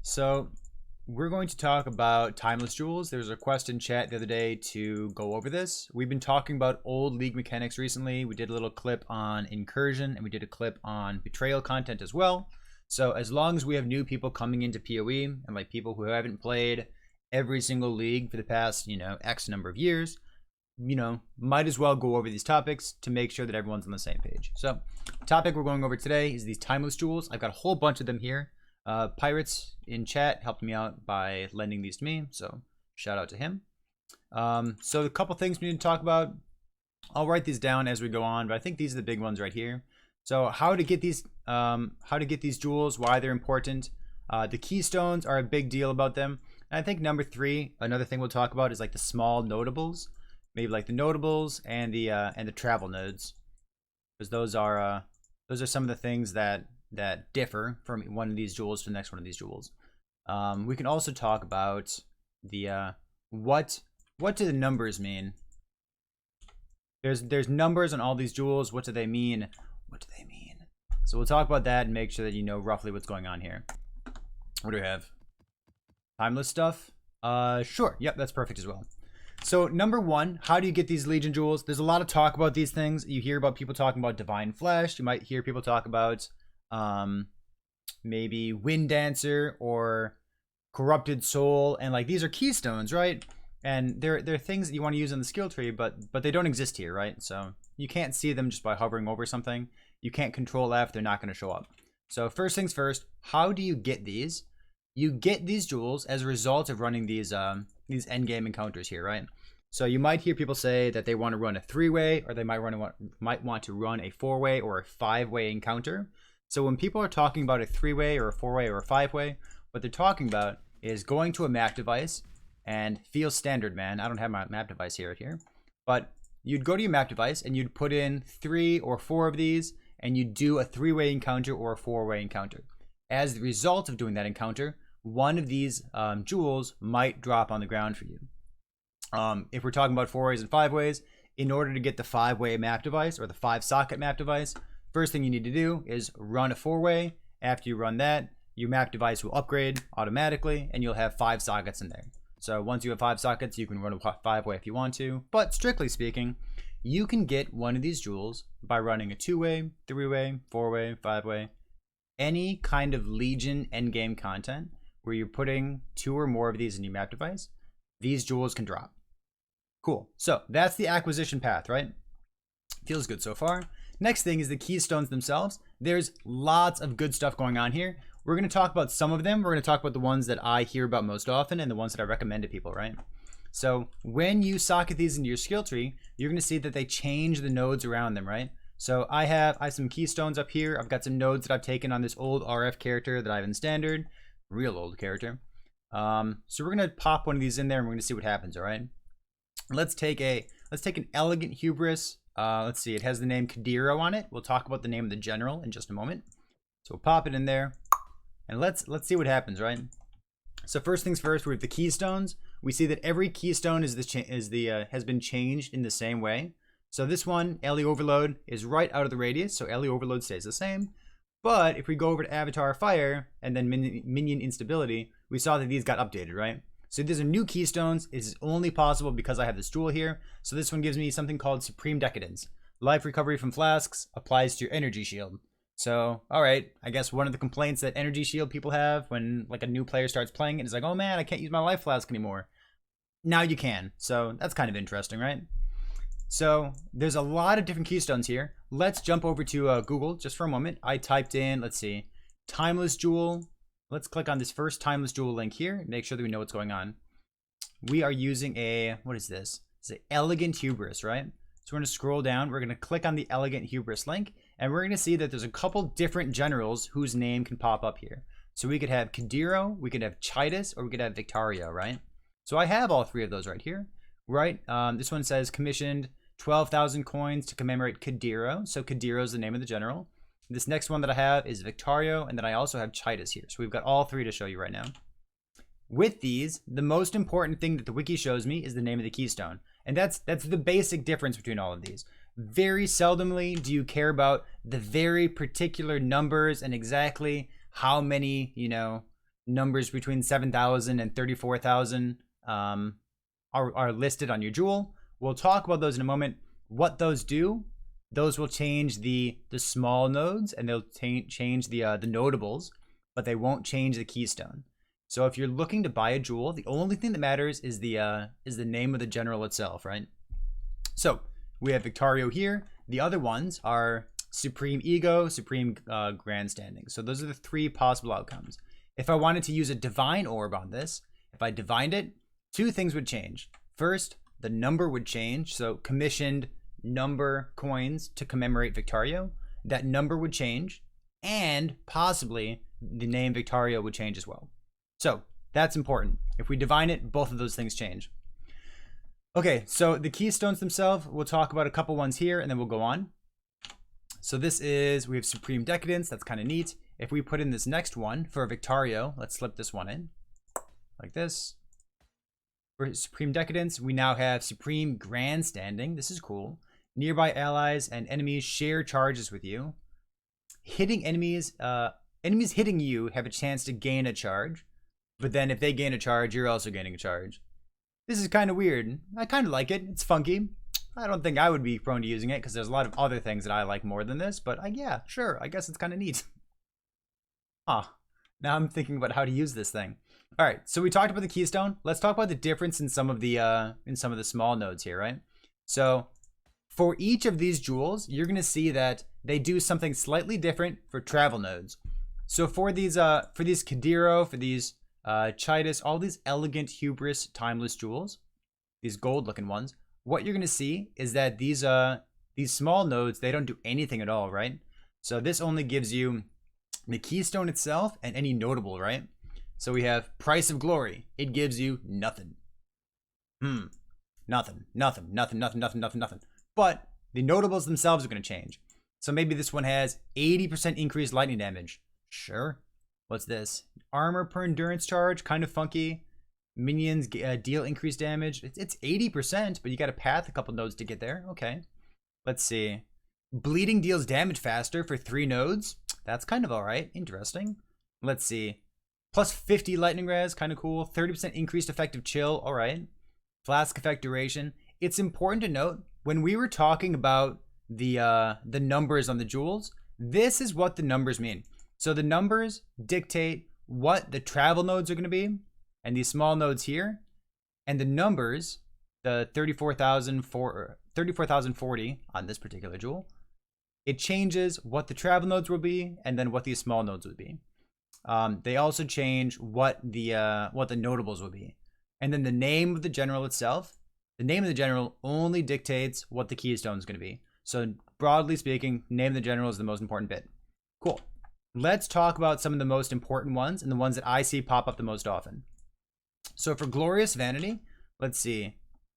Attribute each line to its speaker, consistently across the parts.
Speaker 1: So we're going to talk about timeless jewels. There was a request in chat the other day to go over this. We've been talking about old league mechanics recently. We did a little clip on incursion and we did a clip on betrayal content as well. So as long as we have new people coming into PoE and like people who haven't played every single league for the past, X number of years, might as well go over these topics to make sure that everyone's on the same page. So the topic we're going over today is these timeless jewels. I've got a whole bunch of them here. Pirates in chat helped me out by lending these to me, so shout out to him. So a couple things we need to talk about. I'll write these down as we go on, but I think these are the big ones right here. So how to get these jewels, why they're important. The keystones are a big deal about them. And I think number 3, another thing we'll talk about is like the small notables, maybe like the notables and the travel nodes, because those are some of the things that differ from one of these jewels to the next one of these jewels. We can also talk about the what do the numbers mean? There's numbers on all these jewels. What do they mean? What do they mean? So we'll talk about that and make sure that you know roughly what's going on here. What do we have? Timeless stuff? Sure. Yep, that's perfect as well. So number 1, how do you get these Legion jewels? There's a lot of talk about these things. You hear about people talking about Divine Flesh. You might hear people talk about maybe Wind Dancer or Corrupted Soul, and like these are keystones, right? And they're things that you want to use in the skill tree, but they don't exist here, right? So you can't see them just by hovering over something. You can't control F, they're not going to show up. So first things first, how do you get these? You get these jewels as a result of running these endgame encounters here, right? So you might hear people say that they want to run a 3-way, or they might want to run a 4-way or a 5-way encounter. So when people are talking about a 3-way or a 4-way or a 5-way, what they're talking about is going to a map device, and feel standard, man. I don't have my map device here, but you'd go to your map device and you'd put in 3 or 4 of these, and you'd do a 3-way encounter or a 4-way encounter. As the result of doing that encounter, one of these jewels might drop on the ground for you. If we're talking about 4-ways and 5-ways, in order to get the 5-way map device or the 5-socket map device, first thing you need to do is run a 4-way. After you run that, your map device will upgrade automatically and you'll have 5 sockets in there. So once you have 5 sockets, you can run a 5-way if you want to. But strictly speaking, you can get one of these jewels by running a 2-way, 3-way, 4-way, 5-way, any kind of Legion endgame content where you're putting 2 or more of these in your map device. These jewels can drop. Cool. So that's the acquisition path, right? Feels good so far. Next thing is the keystones themselves. There's lots of good stuff going on here. We're going to talk about some of them. We're going to talk about the ones that I hear about most often and the ones that I recommend to people, right? So when you socket these into your skill tree, you're going to see that they change the nodes around them, right? So I have some keystones up here. I've got some nodes that I've taken on this old RF character that I have in standard, real old character. So we're going to pop one of these in there and we're going to see what happens, all right? Let's take an elegant hubris. Let's see, it has the name Kadiro on it. We'll talk about the name of the general in just a moment. So we'll pop it in there and let's see what happens, right? So first things first, we have the keystones. We see that every keystone has been changed in the same way. So this one, LE Overload, is right out of the radius, so LE Overload stays the same. But if we go over to Avatar Fire and then Minion Instability, we saw that these got updated, right? So these are new keystones. This is only possible because I have this jewel here. So this one gives me something called Supreme Decadence. Life recovery from flasks applies to your energy shield. So, all right, I guess one of the complaints that energy shield people have when like a new player starts playing it is like, oh man, I can't use my life flask anymore. Now you can. So that's kind of interesting, right? So there's a lot of different keystones here. Let's jump over to Google just for a moment. I typed in, let's see, timeless jewel. Let's click on this first timeless jewel link here. Make sure that we know what's going on. We are using what is this? It's an elegant hubris, right? So we're going to scroll down. We're going to click on the elegant hubris link, and we're going to see that there's a couple different generals whose name can pop up here. So we could have Kadiro, we could have Chitus, or we could have Victario, right? So I have all 3 of those right here, right? This one says commissioned 12,000 coins to commemorate Kadiro. So Kadiro is the name of the general. This next one that I have is Victario, and then I also have Chitus here. So we've got all 3 to show you right now. With these, the most important thing that the wiki shows me is the name of the keystone. And that's the basic difference between all of these. Very seldomly do you care about the very particular numbers and exactly how many, numbers between 7,000 and 34,000 are listed on your jewel. We'll talk about those in a moment. What those do, those will change the small nodes, and they'll change the notables, but they won't change the keystone. So if you're looking to buy a jewel, the only thing that matters is the name of the general itself, right? So we have Victario here. The other ones are Supreme Ego, Supreme Grandstanding. So those are the three possible outcomes. If I wanted to use a Divine Orb on this, if I divined it, two things would change. First, the number would change. So commissioned number coins to commemorate Victario, that number would change, and possibly the name Victario would change as well. So that's important. If we divine it, both of those things change. Okay, so the keystones themselves, we'll talk about a couple ones here and then we'll go on. So this is, we have Supreme Decadence, that's kind of neat. If we put in this next one for Victario, let's slip this one in like this. For Supreme Decadence, we now have Supreme Grandstanding. This is cool. Nearby allies and enemies share charges with you. Hitting enemies, enemies hitting you have a chance to gain a charge, but then if they gain a charge, you're also gaining a charge. This is kind of weird. I kind of like it. It's funky. I don't think I would be prone to using it because there's a lot of other things that I like more than this, but yeah, sure. I guess it's kind of neat. Now I'm thinking about how to use this thing. All right, so we talked about the keystone. Let's talk about the difference in some of the small nodes here, right? So for each of these jewels, you're gonna see that they do something slightly different for travel nodes. So for these Kadiro, for these Chitus, all these elegant hubris timeless jewels, these gold looking ones, what you're gonna see is that these small nodes, they don't do anything at all, right? So this only gives you the keystone itself and any notable, right? So we have Price of Glory. It gives you nothing. Nothing. But the notables themselves are going to change. So maybe this one has 80% increased lightning damage. Sure. What's this? Armor per endurance charge. Kind of funky. Minions deal increased damage. It's 80%, but you got to path a couple nodes to get there. Okay. Let's see. Bleeding deals damage faster for 3 nodes. That's kind of all right. Interesting. Let's see. Plus 50 lightning res, kind of cool. 30% increased effective chill, all right. Flask effect duration. It's important to note, when we were talking about the numbers on the jewels, this is what the numbers mean. So the numbers dictate what the travel nodes are going to be, and these small nodes here, and the numbers, the 34,040 on this particular jewel, it changes what the travel nodes will be, and then what these small nodes would be. They also change what the notables will be, and then the name of the general itself. The name of the general only dictates what the keystone is going to be. So broadly speaking, name of the general is the most important bit. Cool. Let's talk about some of the most important ones and the ones that I see pop up the most often. So for Glorious Vanity, let's see.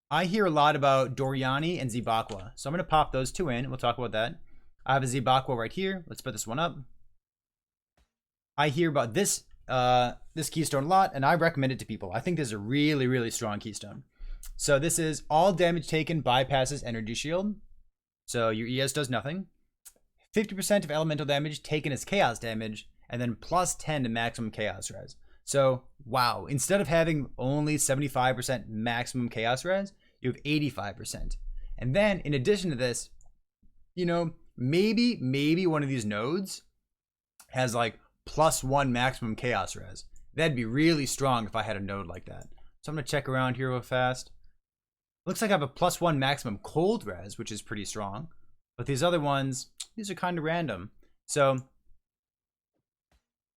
Speaker 1: I hear a lot about Doriani and Zibakwa, so I'm going to pop those two in. We'll talk about that. I have a Zibakwa right here. Let's put this one up. I hear about this keystone a lot, and I recommend it to people. I think this is a really, really strong keystone. So this is all damage taken bypasses energy shield. So your ES does nothing. 50% of elemental damage taken as chaos damage, and then plus 10 to maximum chaos res. So wow, instead of having only 75% maximum chaos res, you have 85%. And then in addition to this, you know, maybe one of these nodes has like +1 maximum chaos res. That'd be really strong if I had a node like that. So I'm gonna check around here real fast. Looks like I have a +1 maximum cold res, which is pretty strong. But these other ones, these are kind of random. So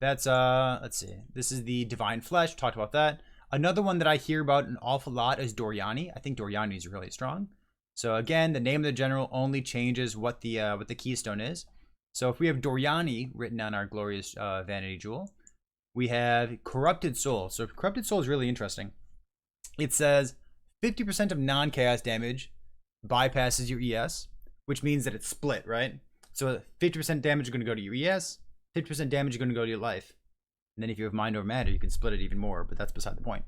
Speaker 1: that's let's see. This is the Divine Flesh. Talked about that. Another one that I hear about an awful lot is Doriani. I think Doriani is really strong. So again, the name of the general only changes what the keystone is. So if we have Doriani written on our Glorious Vanity Jewel, we have Corrupted Soul. So Corrupted Soul is really interesting. It says 50% of non-chaos damage bypasses your ES, which means that it's split, right? So 50% damage is going to go to your ES, 50% damage is going to go to your life. And then if you have Mind Over Matter, you can split it even more, but that's beside the point.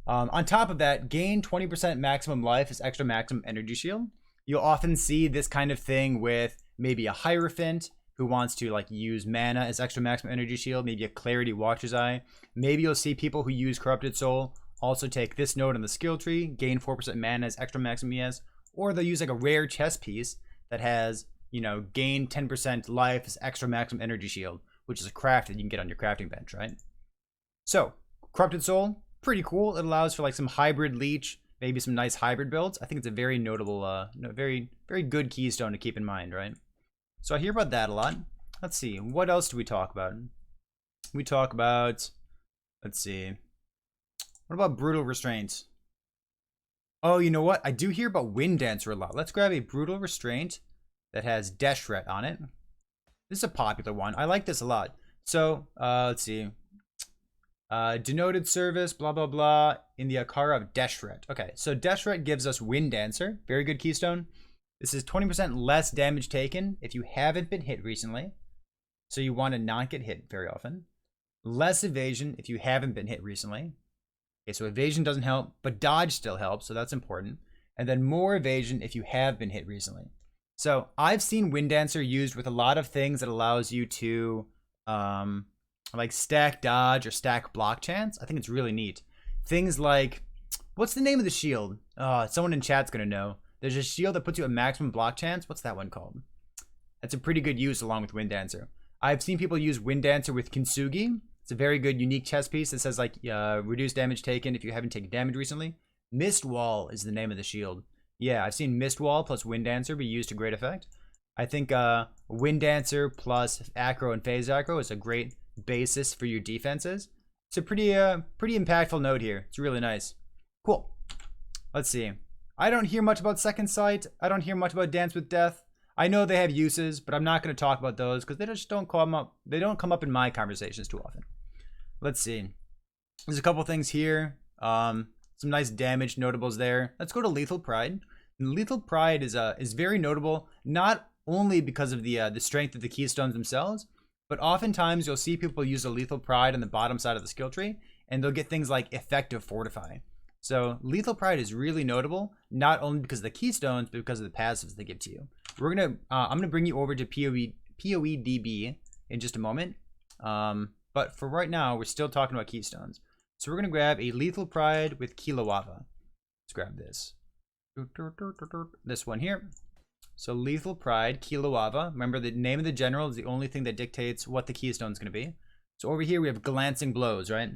Speaker 1: On top of that, gain 20% maximum life as extra maximum energy shield. You'll often see this kind of thing with maybe a Hierophant, who wants to like use mana as extra maximum energy shield, maybe a Clarity Watcher's Eye. Maybe you'll see people who use Corrupted Soul also take this node in the skill tree, gain 4% mana as extra maximum ES, or they'll use like a rare chess piece that has, you know, gain 10% life as extra maximum energy shield, which is a craft that you can get on your crafting bench, right? So, Corrupted Soul, pretty cool. It allows for like some hybrid leech, maybe some nice hybrid builds. I think it's a very notable, very good keystone to keep in mind, right? So I hear about that a lot. Let's see, what else do we talk about? We talk about, let's see, what about Brutal Restraint? Oh, you know what? I do hear about Wind Dancer a lot. Let's grab a Brutal Restraint that has Deshret on it. This is a popular one. I like this a lot. So, let's see. Denoted service, blah, blah, blah, in the Akara of Deshret. Okay, so Deshret gives us Wind Dancer. Very good keystone. This is 20% less damage taken if you haven't been hit recently. So you want to not get hit very often. Less evasion if you haven't been hit recently. Okay, so evasion doesn't help, but dodge still helps, so that's important. And then more evasion if you have been hit recently. So I've seen Wind Dancer used with a lot of things that allows you to like stack dodge or stack block chance. I think it's really neat. Things like, what's the name of the shield? Someone in chat's gonna know. There's a shield that puts you at maximum block chance. What's that one called? That's a pretty good use along with Wind Dancer. I've seen people use Wind Dancer with Kintsugi. It's a very good unique chess piece that says like reduce damage taken if you haven't taken damage recently. Mist Wall is the name of the shield. Yeah, I've seen Mist Wall plus Wind Dancer be used to great effect. I think Wind Dancer plus Acro and Phase Acro is a great basis for your defenses. It's a pretty impactful node here. It's really nice. Cool. Let's see. I don't hear much about Second Sight. I don't hear much about Dance with Death. I know they have uses, but I'm not going to talk about those because they just don't come up. They don't come up in my conversations too often. Let's see. There's a couple things here. Some nice damage notables there. Let's go to Lethal Pride. And Lethal Pride is very notable, not only because of the strength of the keystones themselves, but oftentimes you'll see people use a Lethal Pride on the bottom side of the skill tree, and they'll get things like Effective Fortify. So Lethal Pride is really notable, not only because of the keystones, but because of the passives they give to you. I'm gonna bring you over to PoEDB in just a moment, but for right now, we're still talking about keystones. So we're gonna grab a Lethal Pride with Kilowava. Let's grab this. This one here. So Lethal Pride, Kilowava. Remember, the name of the general is the only thing that dictates what the keystone is gonna be. So over here we have Glancing Blows, right?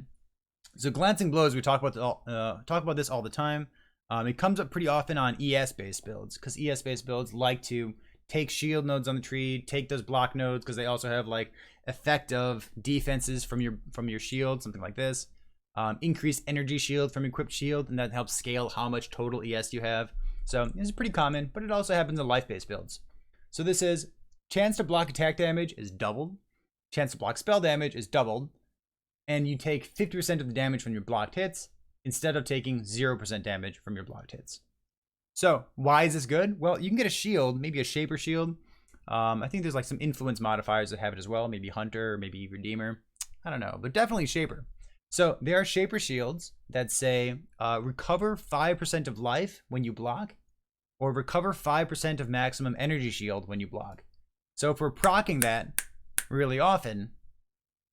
Speaker 1: So Glancing Blows, we talk about this all the time. It comes up pretty often on ES-based builds, because ES-based builds like to take shield nodes on the tree, take those block nodes, because they also have like effective defenses from your shield, something like this. Increase energy shield from equipped shield, and that helps scale how much total ES you have. So this is pretty common, but it also happens in life-based builds. So this is chance to block attack damage is doubled, chance to block spell damage is doubled, and you take 50% of the damage from your blocked hits instead of taking 0% damage from your blocked hits. So why is this good? Well, you can get a shield, maybe a Shaper shield. I think there's like some influence modifiers that have it as well, maybe Hunter, maybe Redeemer. I don't know, but definitely Shaper. So there are Shaper shields that say recover 5% of life when you block, or recover 5% of maximum energy shield when you block. So if we're proccing that really often,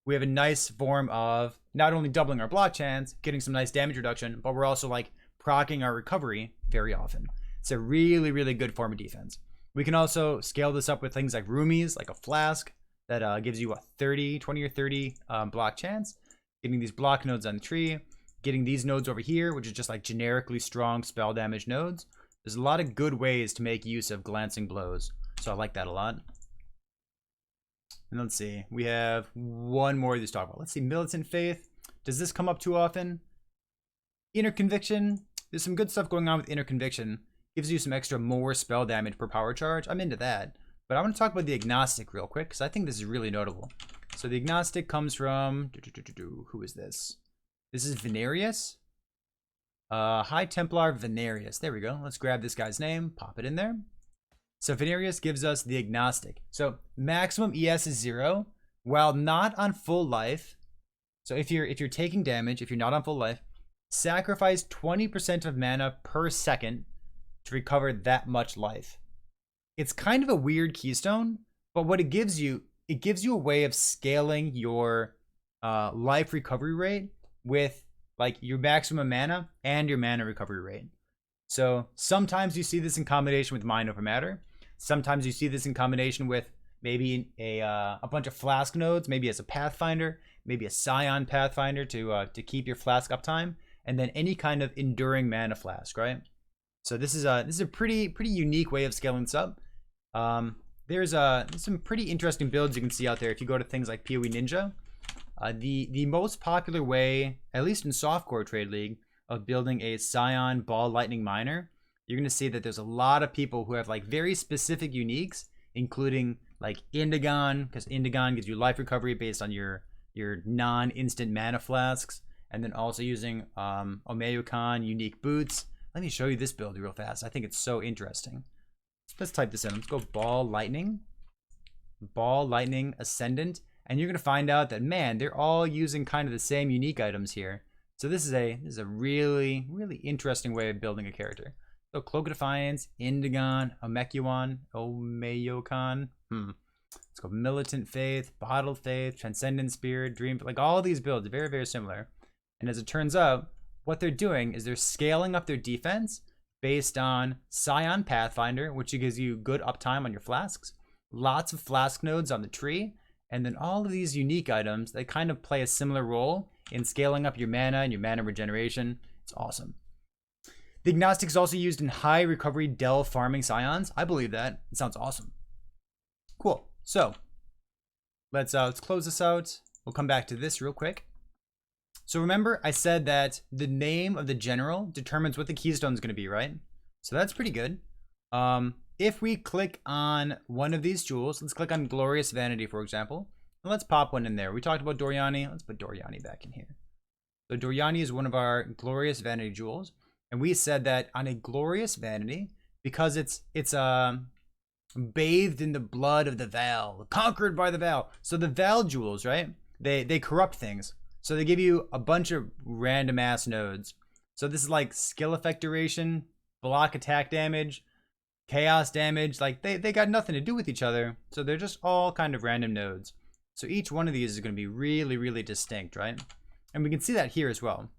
Speaker 1: we have a nice form of not only doubling our block chance, getting some nice damage reduction, but we're also like proccing our recovery very often. It's a really, really good form of defense. We can also scale this up with things like roomies, like a flask that gives you a 20 or 30 block chance. Getting these block nodes on the tree, getting these nodes over here, which is just like generically strong spell damage nodes. There's a lot of good ways to make use of Glancing Blows. So I like that a lot. And let's see, we have one more to talk about. Let's see, Militant Faith. Does this come up too often? Inner Conviction. There's some good stuff going on with Inner Conviction. Gives you some extra more spell damage per power charge. I'm into that. But I want to talk about the Agnostic real quick, because I think this is really notable. So the Agnostic comes from, who is this? This is Venarius. High Templar Venarius. There we go. Let's grab this guy's name, pop it in there. So Venarius gives us the Agnostic. So maximum ES is 0 while not on full life. So if you're taking damage, if you're not on full life, sacrifice 20% of mana per second to recover that much life. It's kind of a weird keystone But what it gives you a way of scaling your life recovery rate with like your maximum mana and your mana recovery rate. So sometimes you see this in combination with Mind Over Matter. Sometimes you see this in combination with maybe a bunch of flask nodes, maybe as a Pathfinder, maybe a Scion Pathfinder to keep your flask uptime, and then any kind of enduring mana flask, right? So this is a pretty unique way of scaling this up. There's some pretty interesting builds you can see out there if you go to things like PoE Ninja. The most popular way, at least in Softcore Trade League, of building a Scion Ball Lightning Miner, you're going to see that there's a lot of people who have like very specific uniques, including like Indigon, because Indigon gives you life recovery based on your non-instant mana flasks, and then also using Omeyukan unique boots. Let me show you this build real fast. I think it's so interesting. Let's type this in. Let's go Ball Lightning Ascendant, and you're going to find out that, man, they're all using kind of the same unique items here. So this is a really interesting way of building a character. So Cloak of Defiance, Indigon, Omeyukan. Let's go Militant Faith, Bottled Faith, Transcendent Spirit, Dream. Like all these builds are very similar. And as it turns out, what they're doing is they're scaling up their defense based on Scion Pathfinder, which gives you good uptime on your flasks, lots of flask nodes on the tree, and then all of these unique items that kind of play a similar role in scaling up your mana and your mana regeneration. It's awesome. The Agnostic is also used in high recovery delve farming Scions. I believe that. It sounds awesome. Cool. So let's close this out. We'll come back to this real quick. So remember, I said that the name of the general determines what the keystone is going to be, right? So that's pretty good. If we click on one of these jewels, let's click on Glorious Vanity, for example. And let's pop one in there. We talked about Doriani. Let's put Doriani back in here. So Doriani is one of our Glorious Vanity jewels. And we said that on a Glorious Vanity, because it's bathed in the blood of the Val, conquered by the Val. So the Val jewels, right? They corrupt things. So they give you a bunch of random ass nodes. So this is like skill effect duration, block attack damage, chaos damage. Like they got nothing to do with each other. So they're just all kind of random nodes. So each one of these is going to be really distinct, right? And we can see that here as well.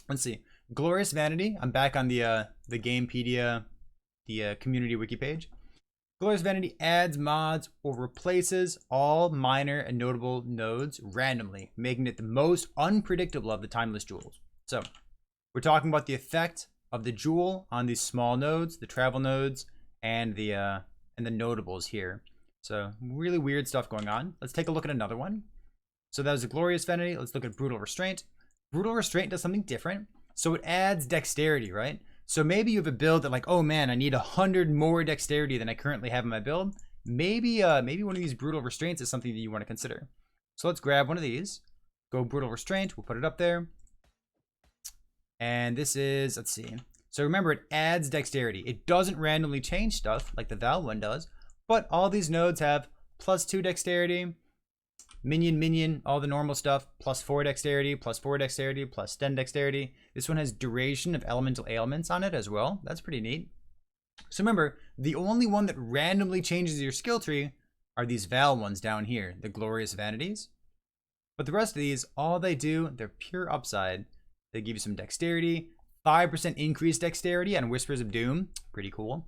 Speaker 1: Let's see. Glorious Vanity. I'm back on the Gamepedia, the community wiki page. Glorious Vanity adds mods or replaces all minor and notable nodes randomly, making it the most unpredictable of the timeless jewels. So we're talking about the effect of the jewel on these small nodes, the travel nodes, and the notables here. So really weird stuff going on. Let's take a look at another one. So that was a Glorious Vanity. Let's look at Brutal Restraint. Brutal Restraint does something different. So it adds dexterity, right? So maybe you have a build that like, oh man, I need 100 more dexterity than I currently have in my build. Maybe one of these Brutal Restraints is something that you want to consider. So let's grab one of these. Go Brutal Restraint. We'll put it up there. And this is, let's see. So remember, it adds dexterity. It doesn't randomly change stuff like the Val one does. But all these nodes have +2 dexterity. Minion, all the normal stuff, +4 dexterity, +4 dexterity, +10 dexterity. This one has duration of elemental ailments on it as well. That's pretty neat. So remember, the only one that randomly changes your skill tree are these Val ones down here, the Glorious Vanities. But the rest of these, all they do, they're pure upside. They give you some dexterity, 5% increased dexterity on Whispers of Doom. Pretty cool.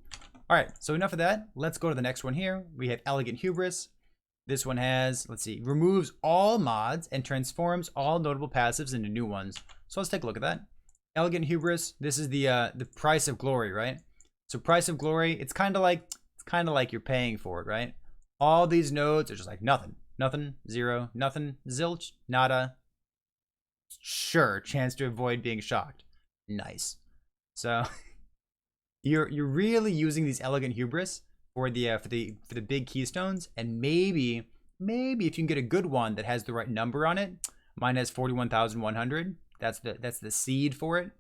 Speaker 1: All right, so enough of that. Let's go to the next one here. We have Elegant Hubris. This one has, let's see, removes all mods and transforms all notable passives into new ones. So let's take a look at that. Elegant Hubris. This is the price of glory, right? So price of glory. It's kind of like you're paying for it, right? All these nodes are just like nothing, zero, nothing, zilch, nada. Sure, chance to avoid being shocked. Nice. So you're really using these Elegant Hubris for the big keystones, and maybe if you can get a good one that has the right number on it. Mine has 41,100. That's the seed for it.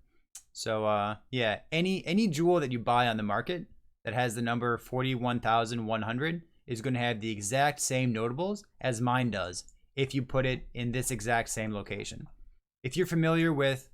Speaker 1: So yeah, any jewel that you buy on the market that has the number 41,100 is going to have the exact same notables as mine does if you put it in this exact same location. If you're familiar with,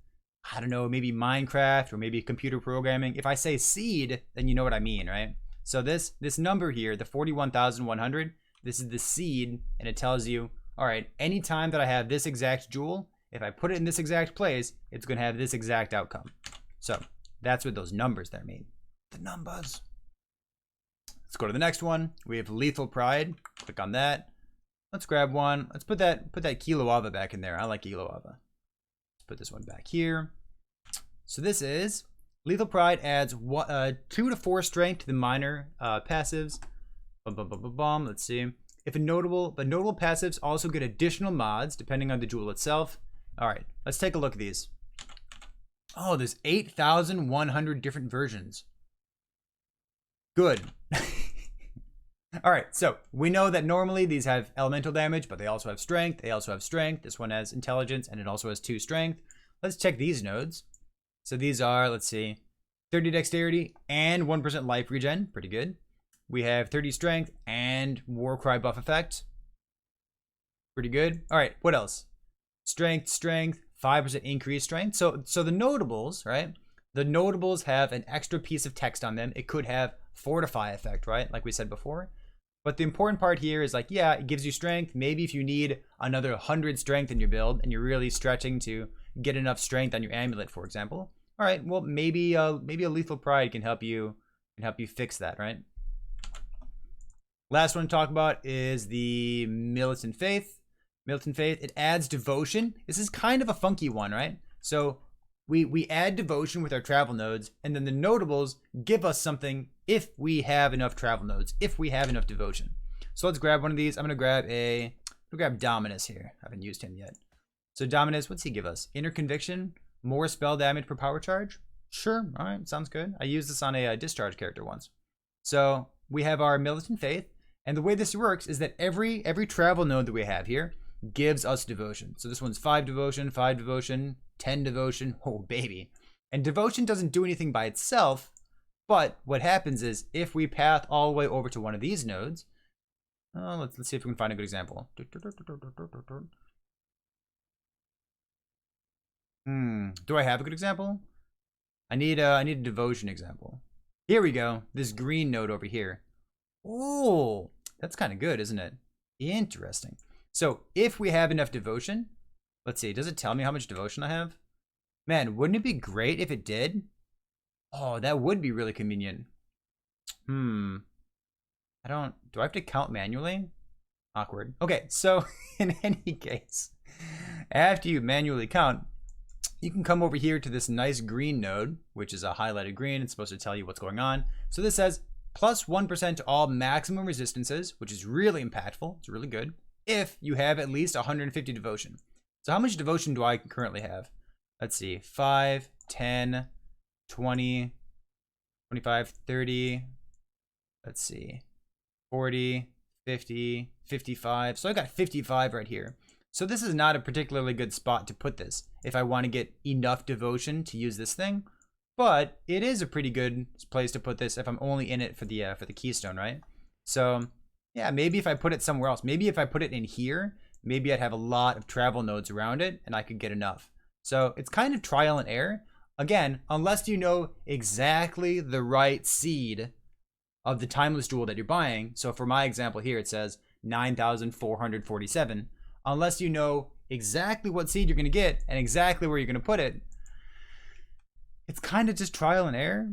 Speaker 1: I don't know, maybe Minecraft or maybe computer programming, if I say seed, then you know what I mean, right? So this number here, the 41,100, This is the seed, and it tells you, all right, anytime that I have this exact jewel, if I put it in this exact place, it's going to have this exact outcome. So that's what those numbers there mean. The numbers. Let's go to the next one. We have Lethal Pride. Click on that. Let's grab one. Let's put that Kiloava back in there. I like Kiloava. Let's put this one back here. So this is Lethal Pride adds 2 to 4 strength to the minor passives. Let's see. If notable passives also get additional mods depending on the jewel itself. All right, let's take a look at these. Oh, there's 8,100 different versions. Good. All right, so we know that normally these have elemental damage, but they also have strength. They also have strength. This one has intelligence, and it also has 2 strength. Let's check these nodes. So these are, let's see, 30 dexterity and 1% life regen. Pretty good. We have 30 strength and Warcry buff effect. Pretty good. All right, what else? Strength, 5% increased strength. So the notables, right? The notables have an extra piece of text on them. It could have fortify effect, right? Like we said before. But the important part here is like, yeah, it gives you strength. Maybe if you need another 100 strength in your build and you're really stretching to get enough strength on your amulet, for example. All right, well, maybe a Lethal Pride can help you fix that, right? Last one to talk about is the Militant Faith. Militant Faith, it adds devotion. This is kind of a funky one, right? So we add devotion with our travel nodes, and then the notables give us something if we have enough travel nodes, if we have enough devotion. So let's grab one of these. I'm gonna grab Dominus here. I haven't used him yet. So Dominus, what's he give us? Inner Conviction, more spell damage per power charge. Sure, all right, sounds good. I used this on a discharge character once. So we have our Militant Faith, and the way this works is that every travel node that we have here gives us devotion. So this one's 5 devotion, 10 devotion. Oh, baby. And devotion doesn't do anything by itself, but what happens is if we path all the way over to one of these nodes, let's see if we can find a good example. Do I have a good example? I need a devotion example. Here we go. This green node over here. Oh, that's kind of good, isn't it? Interesting. So if we have enough devotion, let's see, does it tell me how much devotion I have? Man, wouldn't it be great if it did? Oh, that would be really convenient. Do I have to count manually? Awkward. Okay, so in any case, after you manually count, you can come over here to this nice green node, which is a highlighted green. It's supposed to tell you what's going on. So this says plus 1% to all maximum resistances, which is really impactful. It's really good. If you have at least 150 devotion. So how much devotion do I currently have? Let's see, 5, 10, 20, 25, 30, let's see, 40, 50, 55. So I got 55 right here. So this is not a particularly good spot to put this if I want to get enough devotion to use this thing. But it is a pretty good place to put this if I'm only in it for the keystone, right? So yeah, maybe if I put it somewhere else, maybe if I put it in here, maybe I'd have a lot of travel nodes around it and I could get enough. So it's kind of trial and error. Again, unless you know exactly the right seed of the timeless jewel that you're buying. So for my example here, it says 9,447. Unless you know exactly what seed you're going to get and exactly where you're going to put it, it's kind of just trial and error.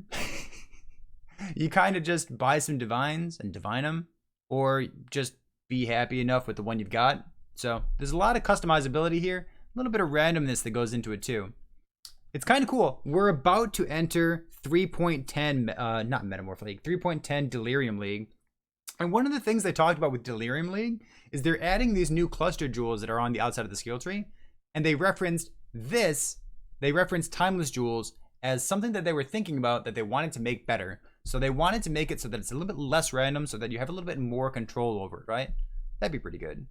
Speaker 1: You kind of just buy some divines and divine them, or just be happy enough with the one you've got. So there's a lot of customizability here, a little bit of randomness that goes into it too. It's kind of cool. We're about to enter 3.10, not Metamorph League, 3.10 Delirium League. And one of the things they talked about with Delirium League is they're adding these new cluster jewels that are on the outside of the skill tree. And they referenced timeless jewels as something that they were thinking about that they wanted to make better. So they wanted to make it so that it's a little bit less random so that you have a little bit more control over it, right? That'd be pretty good.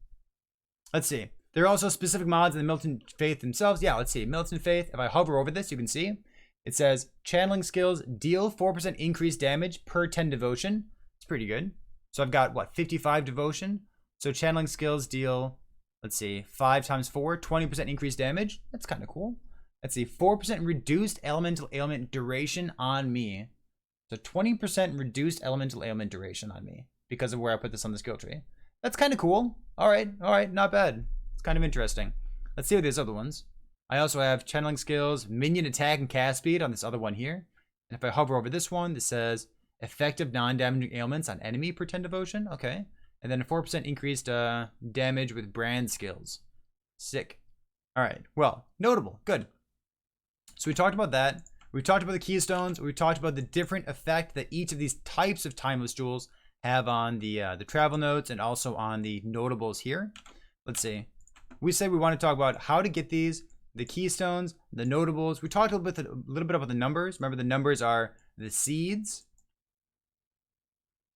Speaker 1: Let's see. There are also specific mods in the Militant Faith themselves. Yeah, let's see. Militant Faith, if I hover over this, you can see it says channeling skills deal 4% increased damage per 10 devotion. It's pretty good. So I've got, what, 55 devotion? So channeling skills deal, let's see, 5 times 4, 20% increased damage. That's kind of cool. Let's see, 4% reduced elemental ailment duration on me. So 20% reduced elemental ailment duration on me because of where I put this on the skill tree. That's kind of cool. All right, not bad. It's kind of interesting. Let's see what these other ones. I also have channeling skills, minion attack and cast speed on this other one here. And if I hover over this one, this says effective non-damaging ailments on enemy per 10 devotion. Okay. And then a 4% increased damage with brand skills. Sick. All right. Well, notable. Good. So we talked about that. We talked about the keystones. We talked about the different effect that each of these types of timeless jewels have on the travel notes and also on the notables here. Let's see. We said we want to talk about how to get these, the keystones, the notables. We talked a little bit about the numbers. Remember, the numbers are the seeds.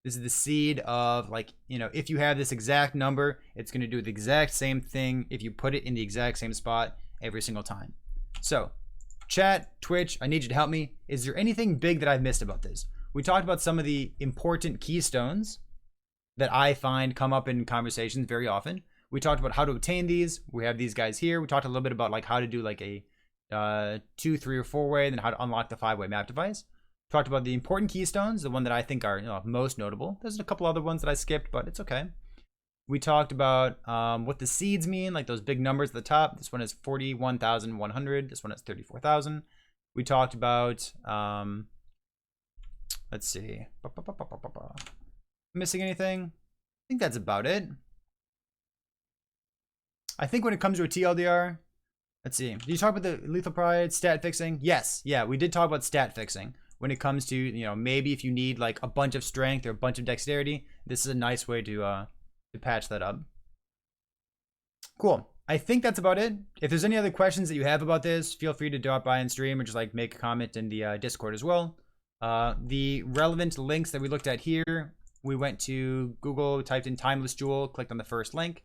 Speaker 1: This is the seed of, like, you know, if you have this exact number, it's going to do the exact same thing if you put it in the exact same spot every single time. So, chat, Twitch, I need you to help me. Is there anything big that I've missed about this? We talked about some of the important keystones that I find come up in conversations very often. We talked about how to obtain these. We have these guys here. We talked a little bit about like how to do like a 2, 3, or 4-way, and then how to unlock the 5-way map device. Talked about the important keystones, the one that I think are, you know, most notable. There's a couple other ones that I skipped, but it's okay. We talked about what the seeds mean, like those big numbers at the top. This one is 41,100. This one is 34,000. We talked about, let's see. Missing anything? I think that's about it. I think when it comes to a TLDR, let's see. Did you talk about the lethal pride, stat fixing? Yes. Yeah, we did talk about stat fixing. When it comes to, you know, maybe if you need like a bunch of strength or a bunch of dexterity, this is a nice way to patch that up. Cool. I think that's about it. If there's any other questions that you have about this, feel free to drop by and stream or just like make a comment in the Discord as well. The relevant links that we looked at here, we went to Google, typed in timeless jewel, clicked on the first link.